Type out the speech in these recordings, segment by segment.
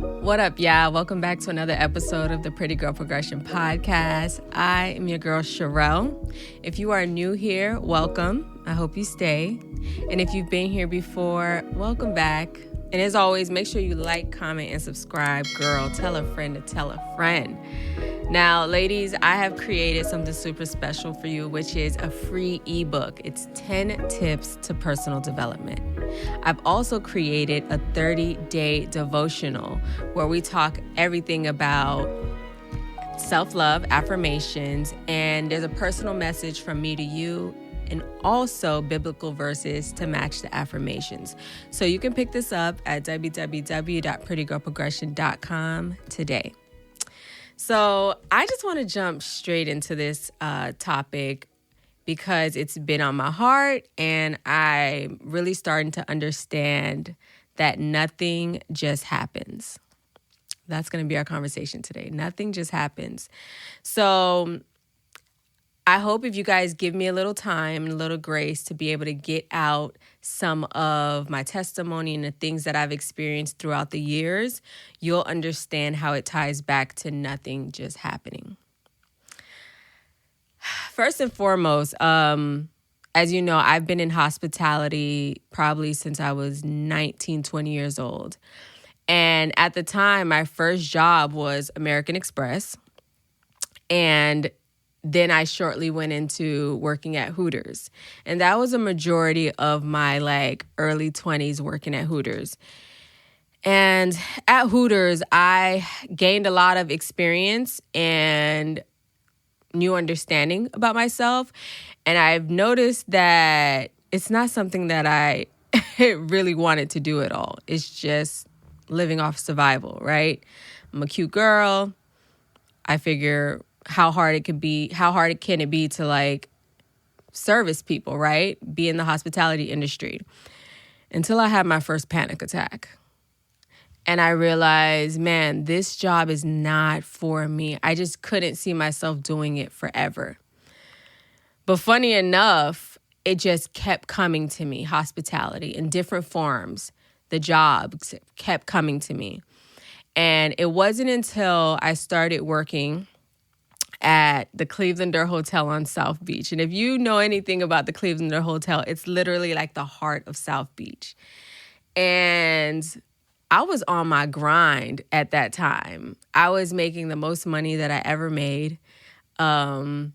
What up, y'all? Welcome back to another episode of the Pretty Girl Progression Podcast. I am your girl, Sherelle. If you are new here, welcome. I hope you stay. And if you've been here before, welcome back. And as always, make sure you like, comment, and subscribe. Girl, tell a friend to tell a friend. Now, ladies, I have created something super special for you, which is a free ebook. It's 10 tips to personal development. I've also created a 30-day devotional where we talk everything about self-love, affirmations, and there's a personal message from me to you, and also biblical verses to match the affirmations. So you can pick this up at www.prettygirlprogression.com today. So I just want to jump straight into this topic because it's been on my heart and I'm really starting to understand that nothing just happens. That's going to be our conversation today. Nothing just happens. So I hope if you guys give me a little time and a little grace to be able to get out some of my testimony and the things that I've experienced throughout the years, you'll understand how it ties back to nothing just happening. First and foremost, as you know, I've been in hospitality probably since I was 19, 20 years old. And at the time, my first job was American Express. And then I shortly went into working at Hooters. And that was a majority of my early 20s working at Hooters. And at Hooters, I gained a lot of experience and new understanding about myself. And I've noticed that it's not something that I really wanted to do at all. It's just living off survival, right? I'm a cute girl. I figure how hard it can be to service people, right? Be in the hospitality industry. Until I had my first panic attack. And I realized, man, this job is not for me. I just couldn't see myself doing it forever. But funny enough, it just kept coming to me, hospitality in different forms. The jobs kept coming to me. And it wasn't until I started working at the Clevelander Hotel on South Beach. And if you know anything about the Clevelander Hotel, it's literally like the heart of South Beach. And I was on my grind at that time. I was making the most money that I ever made. The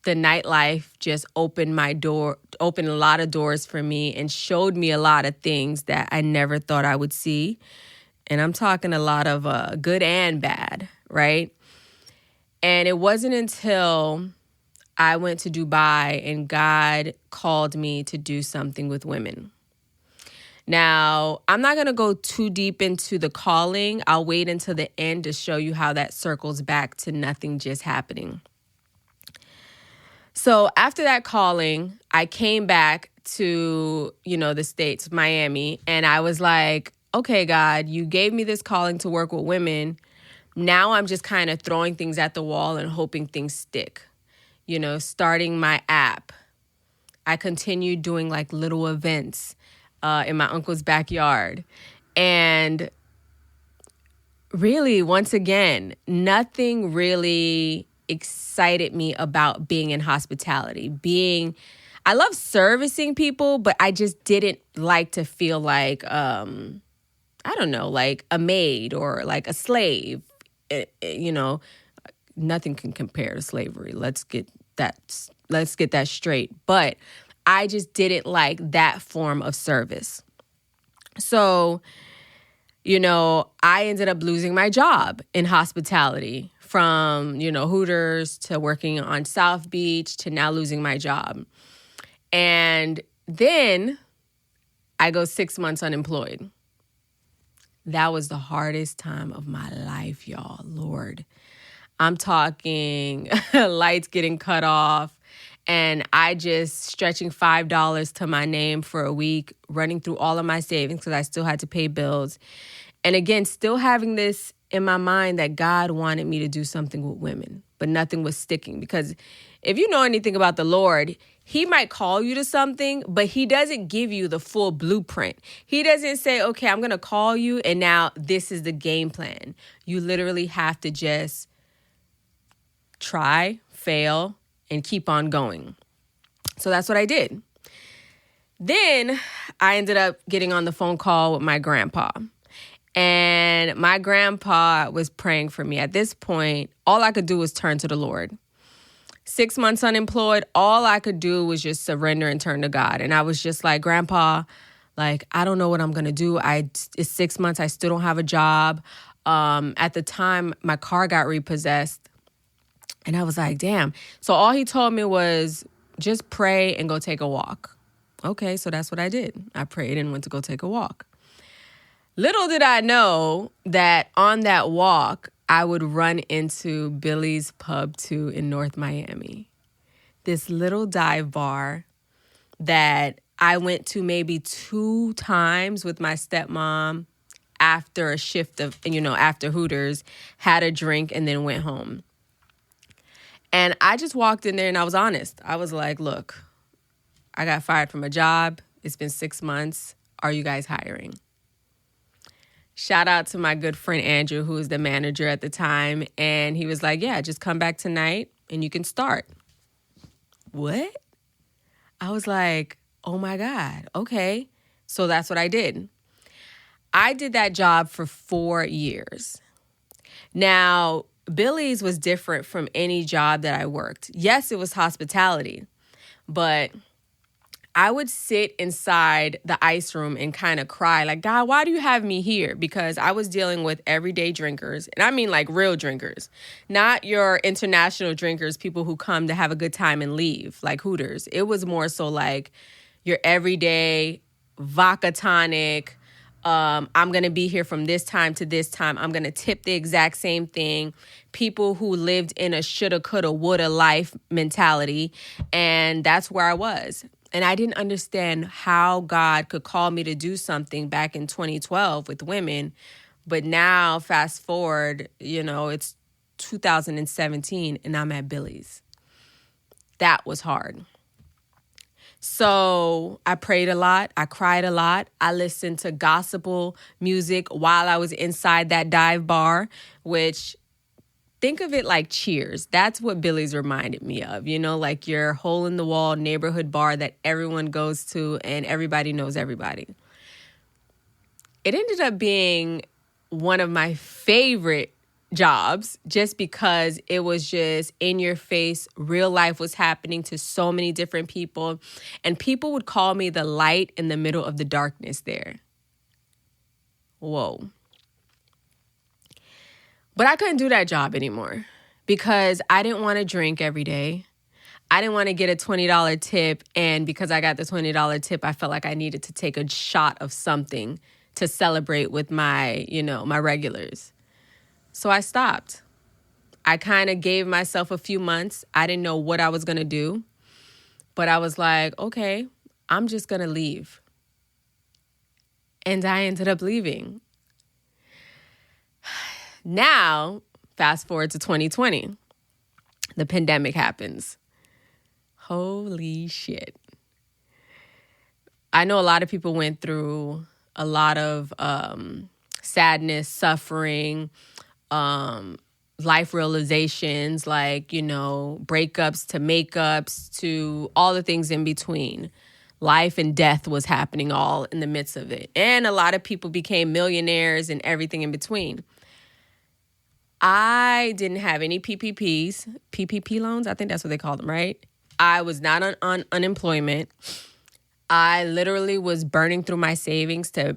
nightlife just opened a lot of doors for me and showed me a lot of things that I never thought I would see. And I'm talking a lot of good and bad, right? And it wasn't until I went to Dubai and God called me to do something with women. Now, I'm not going to go too deep into the calling. I'll wait until the end to show you how that circles back to nothing just happening. So after that calling, I came back to, the States, Miami, and I was like, okay, God, you gave me this calling to work with women. Now I'm just kind of throwing things at the wall and hoping things stick. Starting my app. I continued doing little events in my uncle's backyard. And really, once again, nothing really excited me about being in hospitality. I love servicing people, but I just didn't like to feel like a maid or a slave. Nothing can compare to slavery. Let's get that straight. But I just didn't like that form of service. So, I ended up losing my job in hospitality from, Hooters to working on South Beach to now losing my job. And then I go 6 months unemployed. That was the hardest time of my life, y'all. Lord, I'm talking lights getting cut off and I just stretching $5 to my name for a week, running through all of my savings because I still had to pay bills. And again, still having this in my mind that God wanted me to do something with women. but nothing was sticking. Because if you know anything about the Lord, he might call you to something, but he doesn't give you the full blueprint. He doesn't say, okay, I'm going to call you and now this is the game plan. You literally have to just try, fail, and keep on going. So that's what I did. Then I ended up getting on the phone call with my grandpa. And my grandpa was praying for me. At this point, all I could do was turn to the Lord. 6 months unemployed, all I could do was just surrender and turn to God. And I was just like, Grandpa, like, I don't know what I'm going to do. It's 6 months. I still don't have a job. At the time, my car got repossessed. And I was like, damn. So all he told me was just pray and go take a walk. Okay, so that's what I did. I prayed and went to go take a walk. Little did I know that on that walk, I would run into Billy's Pub 2 in North Miami. This little dive bar that I went to maybe 2 times with my stepmom after a shift of, after Hooters, had a drink and then went home. And I just walked in there and I was honest. I was like, look, I got fired from a job. It's been 6 months. Are you guys hiring? Shout out to my good friend Andrew, who was the manager at the time. And he was like, yeah, just come back tonight and you can start. What? I was like, oh my God, okay. So that's what I did. I did that job for 4 years. Now, Billy's was different from any job that I worked. Yes, it was hospitality, but I would sit inside the ice room and kind of cry like, God, why do you have me here? Because I was dealing with everyday drinkers. And I mean like real drinkers, not your international drinkers, people who come to have a good time and leave like Hooters. It was more so like your everyday vodka tonic. I'm going to be here from this time to this time. I'm going to tip the exact same thing. People who lived in a shoulda, coulda, woulda life mentality. And that's where I was. And I didn't understand how God could call me to do something back in 2012 with women. But now, fast forward, it's 2017 and I'm at Billy's. That was hard. So I prayed a lot. I cried a lot. I listened to gospel music while I was inside that dive bar, which... think of it like Cheers. That's what Billy's reminded me of, like your hole-in-the-wall neighborhood bar that everyone goes to and everybody knows everybody. It ended up being one of my favorite jobs just because it was just in your face. Real life was happening to so many different people, and people would call me the light in the middle of the darkness there. Whoa. But I couldn't do that job anymore because I didn't want to drink every day. I didn't want to get a $20 tip. And because I got the $20 tip, I felt like I needed to take a shot of something to celebrate with my, my regulars. So I stopped. I kind of gave myself a few months. I didn't know what I was going to do. But I was like, okay, I'm just going to leave. And I ended up leaving. Now, fast forward to 2020, the pandemic happens. Holy shit. I know a lot of people went through a lot of sadness, suffering, life realizations, like, breakups to makeups to all the things in between. Life and death was happening all in the midst of it. And a lot of people became millionaires and everything in between. I didn't have any PPP loans. I think that's what they call them, right? I was not on unemployment. I literally was burning through my savings to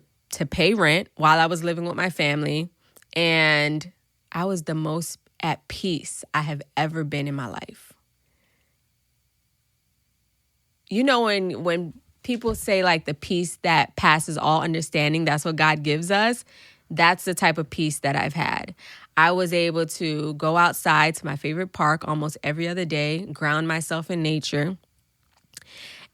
pay rent while I was living with my family. And I was the most at peace I have ever been in my life. When people say like the peace that passes all understanding, that's what God gives us. That's the type of peace that I've had. I was able to go outside to my favorite park almost every other day, ground myself in nature.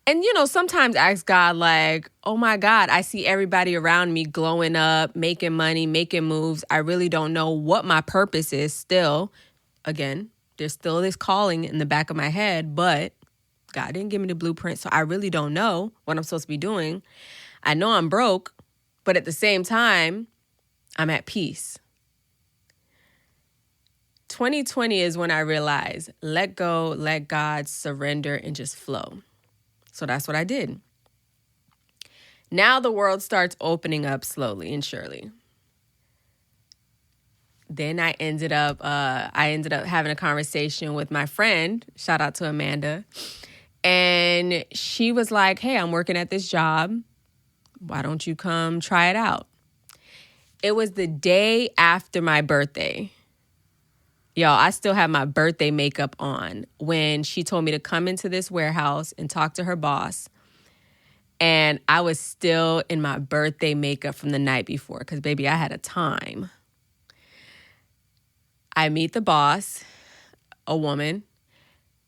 And, sometimes ask God like, oh my God, I see everybody around me glowing up, making money, making moves. I really don't know what my purpose is still. Again, There's still this calling in the back of my head, but God didn't give me the blueprint, so I really don't know what I'm supposed to be doing. I know I'm broke, but at the same time, I'm at peace. 2020 is when I realized, let go, let God, surrender, and just flow. So that's what I did. Now the world starts opening up slowly and surely. Then I ended up having a conversation with my friend, shout out to Amanda, and she was like, hey, I'm working at this job. Why don't you come try it out? It was the day after my birthday. Y'all, I still have my birthday makeup on when she told me to come into this warehouse and talk to her boss. And I was still in my birthday makeup from the night before because, baby, I had a time. I meet the boss, a woman.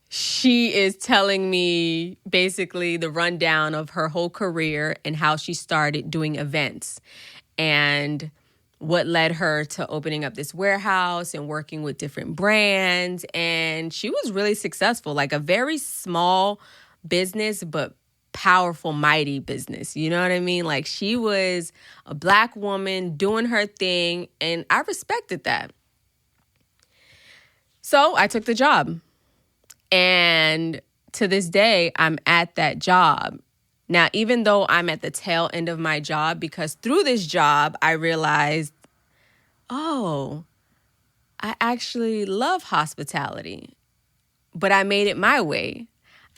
She is telling me basically the rundown of her whole career and how she started doing events and what led her to opening up this warehouse and working with different brands. And she was really successful, like a very small business, but powerful, mighty business. You know what I mean? Like, she was a Black woman doing her thing, and I respected that. So I took the job. And to this day, I'm at that job. Now, even though I'm at the tail end of my job, because through this job, I realized, oh, I actually love hospitality, but I made it my way.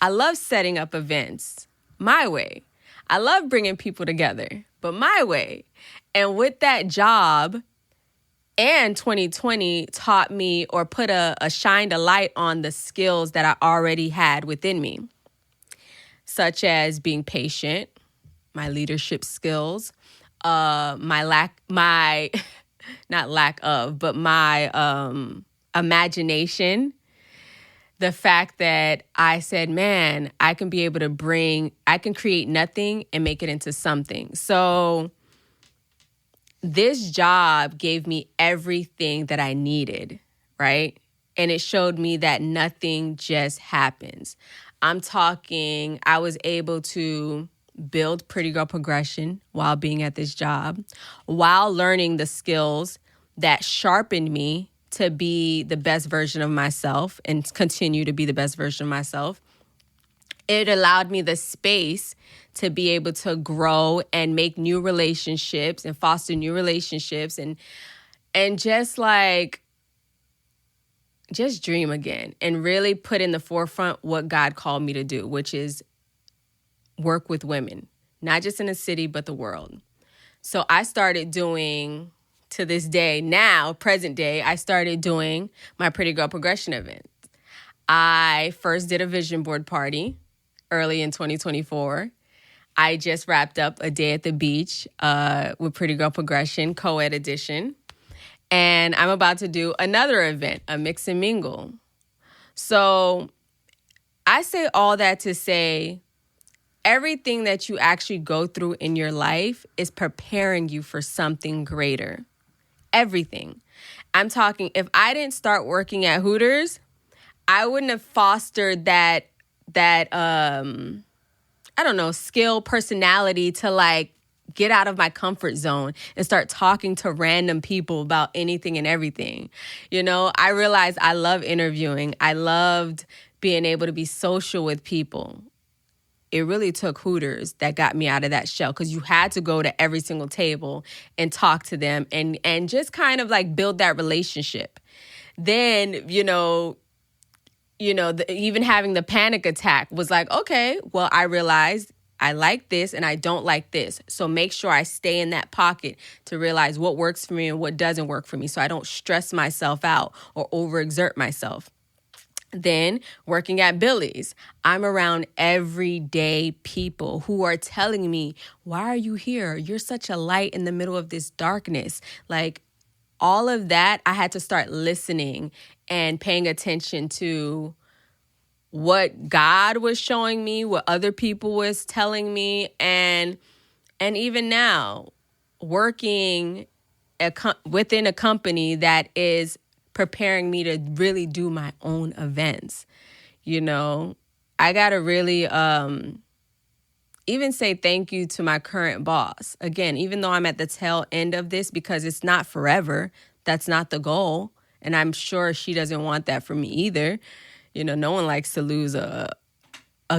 I love setting up events my way. I love bringing people together, but my way. And with that job, and 2020 taught me or shined a light on the skills that I already had within me, such as being patient, my leadership skills, my imagination. The fact that I said, man, I can create nothing and make it into something. So this job gave me everything that I needed, right? And it showed me that nothing just happens. I'm talking, I was able to build Pretty Girl Progression while being at this job, while learning the skills that sharpened me to be the best version of myself and continue to be the best version of myself. It allowed me the space to be able to grow and make new relationships and foster new relationships and just dream again and really put in the forefront what God called me to do, which is work with women, not just in the city, but the world. So I started doing, to this day, now, present day, I started doing my Pretty Girl Progression event. I first did a vision board party early in 2024. I just wrapped up a day at the beach with Pretty Girl Progression, co-ed edition. And I'm about to do another event, a mix and mingle. So I say all that to say everything that you actually go through in your life is preparing you for something greater. Everything. I'm talking, if I didn't start working at Hooters, I wouldn't have fostered that skill, personality to get out of my comfort zone and start talking to random people about anything and everything. You know, I realized I love interviewing. I loved being able to be social with people. It really took Hooters that got me out of that shell, because you had to go to every single table and talk to them and just kind of build that relationship. Then, even having the panic attack was okay, well, I realized I like this and I don't like this. So make sure I stay in that pocket to realize what works for me and what doesn't work for me, so I don't stress myself out or overexert myself. Then working at Billy's, I'm around everyday people who are telling me, why are you here? You're such a light in the middle of this darkness. All of that, I had to start listening and paying attention to what God was showing me, what other people was telling me. And even now, working within a company that is preparing me to really do my own events. You know, I got to really even say thank you to my current boss. Again, even though I'm at the tail end of this, because it's not forever, that's not the goal. And I'm sure she doesn't want that for me either. You know, no one likes to lose a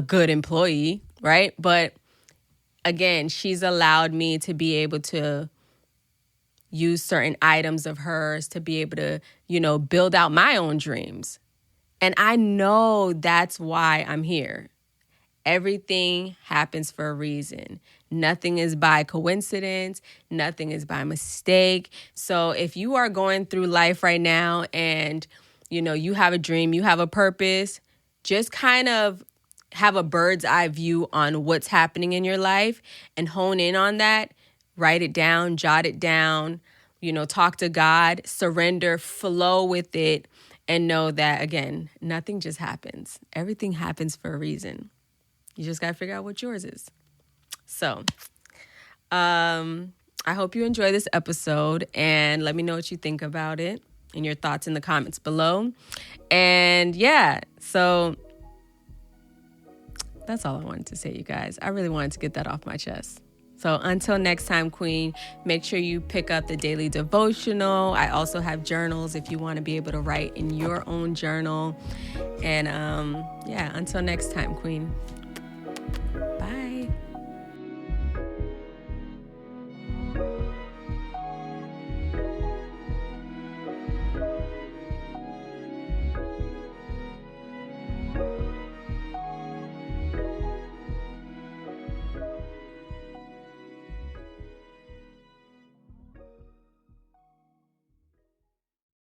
good employee, right? But again, she's allowed me to be able to use certain items of hers to be able to, you know, build out my own dreams. And I know that's why I'm here. Everything happens for a reason. Nothing is by coincidence. Nothing is by mistake. So if you are going through life right now and, you know, you have a dream, you have a purpose, just kind of have a bird's eye view on what's happening in your life and hone in on that. Write it down, jot it down, you know, talk to God, surrender, flow with it, and know that, again, nothing just happens. Everything happens for a reason. You just got to figure out what yours is. So, I hope you enjoy this episode, and let me know what you think about it and your thoughts in the comments below. And yeah, so that's all I wanted to say, you guys. I really wanted to get that off my chest. So until next time, Queen, make sure you pick up the daily devotional. I also have journals if you want to be able to write in your own journal. And yeah, until next time, Queen.